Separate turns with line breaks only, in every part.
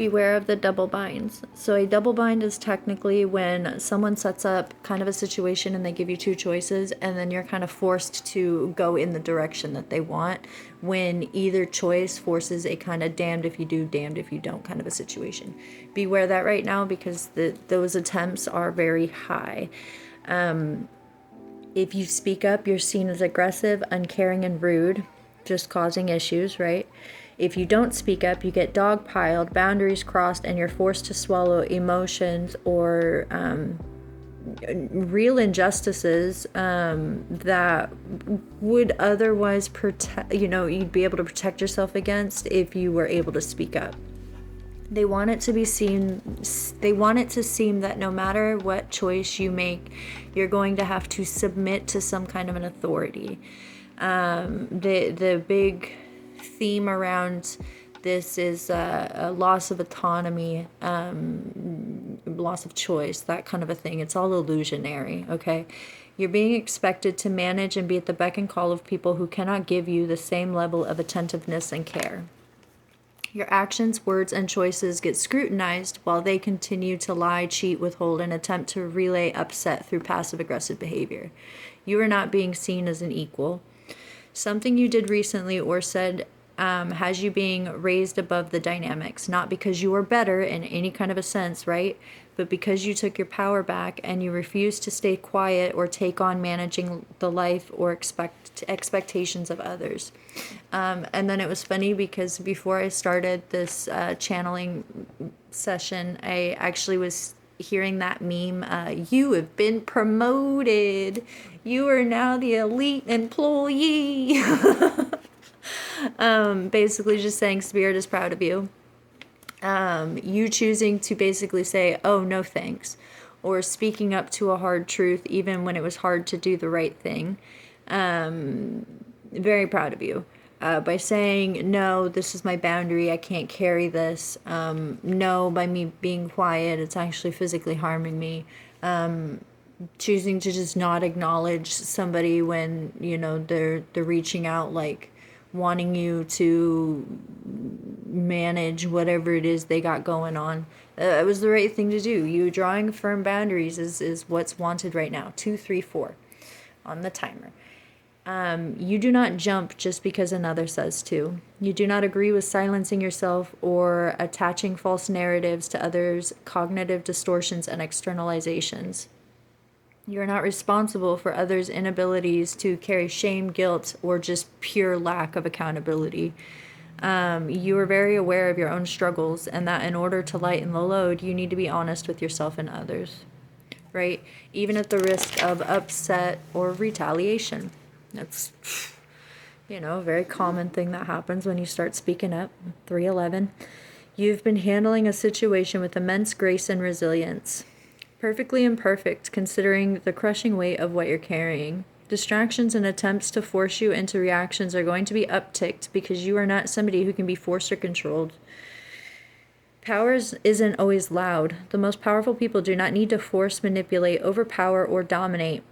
Beware of the double binds. So a double bind is technically when someone sets up kind of a situation and they give you two choices, and then you're kind of forced to go in the direction that they want, when either choice forces a kind of damned if you do, damned if you don't kind of a situation. Beware that right now, because those attempts are very high. If you speak up, you're seen as aggressive, uncaring, and rude, just causing issues, right? If you don't speak up, you get dogpiled, boundaries crossed, and you're forced to swallow emotions or real injustices that would otherwise protect, you'd be able to protect yourself against if you were able to speak up. They want it to seem that no matter what choice you make, you're going to have to submit to some kind of an authority. The big theme around this is a loss of autonomy, loss of choice, that kind of a thing. It's all illusionary, okay? You're being expected to manage and be at the beck and call of people who cannot give you the same level of attentiveness and care. Your actions, words, and choices get scrutinized while they continue to lie, cheat, withhold, and attempt to relay upset through passive-aggressive behavior. You are not being seen as an equal. Something you did recently or said has you being raised above the dynamics, not because you are better in any kind of a sense, right? But because you took your power back and you refuse to stay quiet or take on managing the life or expectations of others. And then it was funny because before I started this channeling session, I actually was hearing that meme, you have been promoted. You are now the elite employee. Basically just saying Spirit is proud of you. You choosing to basically say, oh, no thanks, or speaking up to a hard truth even when it was hard to do the right thing. Very proud of you. By saying, no, this is my boundary, I can't carry this. No, by me being quiet, it's actually physically harming me. Choosing to just not acknowledge somebody when, they're reaching out, like wanting you to manage whatever it is they got going on. It was the right thing to do. You drawing firm boundaries is what's wanted right now. 2, 3, 4 on the timer. You do not jump just because another says to. You do not agree with silencing yourself or attaching false narratives to others' cognitive distortions and externalizations. You are not responsible for others' inabilities to carry shame, guilt, or just pure lack of accountability. You are very aware of your own struggles, and that in order to lighten the load, you need to be honest with yourself and others, right? Even at the risk of upset or retaliation. That's, a very common thing that happens when you start speaking up. 311. You've been handling a situation with immense grace and resilience. Perfectly imperfect, considering the crushing weight of what you're carrying. Distractions and attempts to force you into reactions are going to be upticked because you are not somebody who can be forced or controlled. Power isn't always loud. The most powerful people do not need to force, manipulate, overpower, or dominate.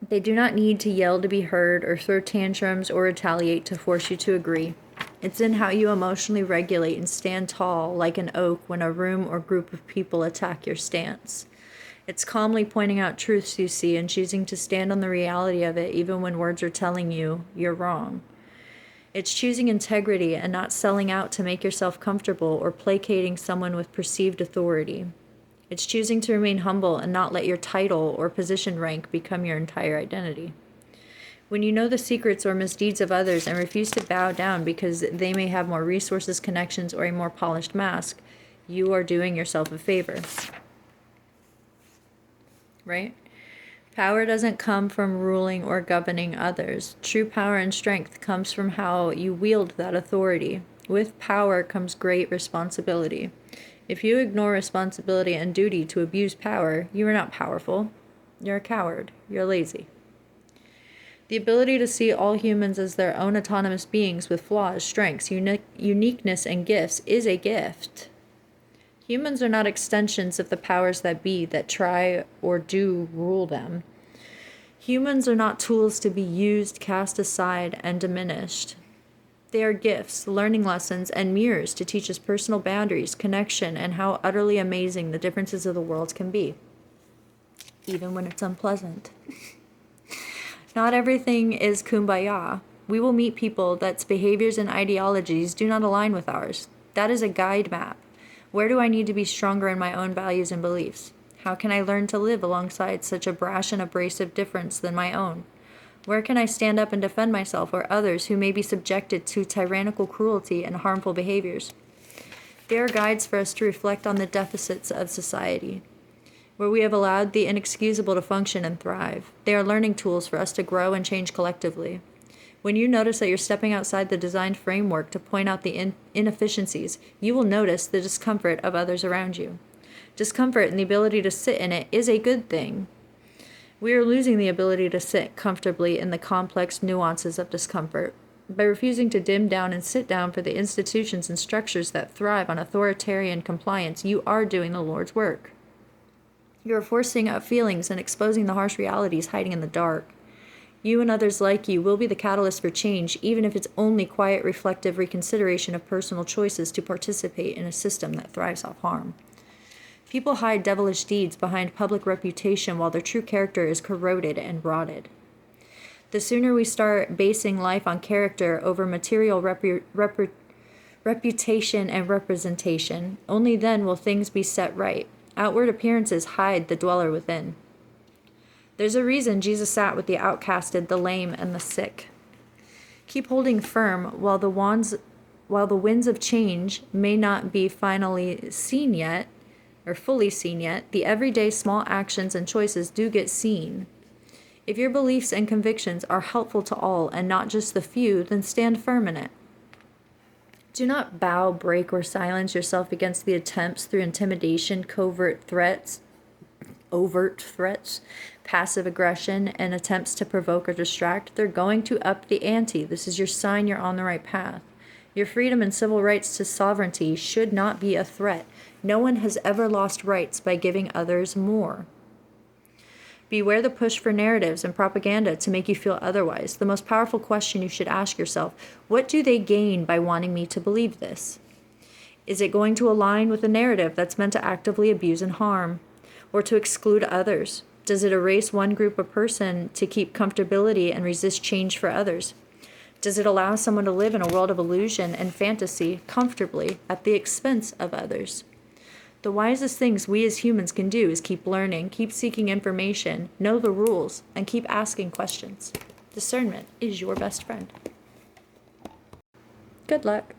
They do not need to yell to be heard or throw tantrums or retaliate to force you to agree. It's in how you emotionally regulate and stand tall like an oak when a room or group of people attack your stance. It's calmly pointing out truths you see and choosing to stand on the reality of it even when words are telling you you're wrong. It's choosing integrity and not selling out to make yourself comfortable or placating someone with perceived authority. It's choosing to remain humble and not let your title or position rank become your entire identity. When you know the secrets or misdeeds of others and refuse to bow down because they may have more resources, connections, or a more polished mask, you are doing yourself a favor. Right? Power doesn't come from ruling or governing others. True power and strength comes from how you wield that authority. With power comes great responsibility. If you ignore responsibility and duty to abuse power, you are not powerful. You're a coward. You're lazy. The ability to see all humans as their own autonomous beings with flaws, strengths, uniqueness, and gifts is a gift. Humans are not extensions of the powers that be that try or do rule them. Humans are not tools to be used, cast aside, and diminished. They are gifts, learning lessons, and mirrors to teach us personal boundaries, connection, and how utterly amazing the differences of the world can be, even when it's unpleasant. Not everything is kumbaya. We will meet people that's behaviors and ideologies do not align with ours. That is a guide map. Where do I need to be stronger in my own values and beliefs? How can I learn to live alongside such a brash and abrasive difference than my own? Where can I stand up and defend myself or others who may be subjected to tyrannical cruelty and harmful behaviors? They are guides for us to reflect on the deficits of society, where we have allowed the inexcusable to function and thrive. They are learning tools for us to grow and change collectively. When you notice that you're stepping outside the designed framework to point out the inefficiencies, you will notice the discomfort of others around you. Discomfort and the ability to sit in it is a good thing. We are losing the ability to sit comfortably in the complex nuances of discomfort. By refusing to dim down and sit down for the institutions and structures that thrive on authoritarian compliance, you are doing the Lord's work. You are forcing out feelings and exposing the harsh realities hiding in the dark. You and others like you will be the catalyst for change, even if it's only quiet, reflective reconsideration of personal choices to participate in a system that thrives off harm. People hide devilish deeds behind public reputation while their true character is corroded and rotted. The sooner we start basing life on character over material reputation and representation, only then will things be set right. Outward appearances hide the dweller within. There's a reason Jesus sat with the outcasted, the lame, and the sick. Keep holding firm while the winds of change may not be finally seen yet, or fully seen yet. The everyday small actions and choices do get seen. If your beliefs and convictions are helpful to all and not just the few, then stand firm in it. Do not bow, break, or silence yourself against the attempts through intimidation, overt threats, passive aggression, and attempts to provoke or distract. They're going to up the ante. This is your sign you're on the right path. Your freedom and civil rights to sovereignty should not be a threat. No one has ever lost rights by giving others more. Beware the push for narratives and propaganda to make you feel otherwise. The most powerful question you should ask yourself: what do they gain by wanting me to believe this? Is it going to align with a narrative that's meant to actively abuse and harm, or to exclude others? Does it erase one group of person to keep comfortability and resist change for others? Does it allow someone to live in a world of illusion and fantasy comfortably at the expense of others? The wisest things we as humans can do is keep learning, keep seeking information, know the rules, and keep asking questions. Discernment is your best friend. Good luck.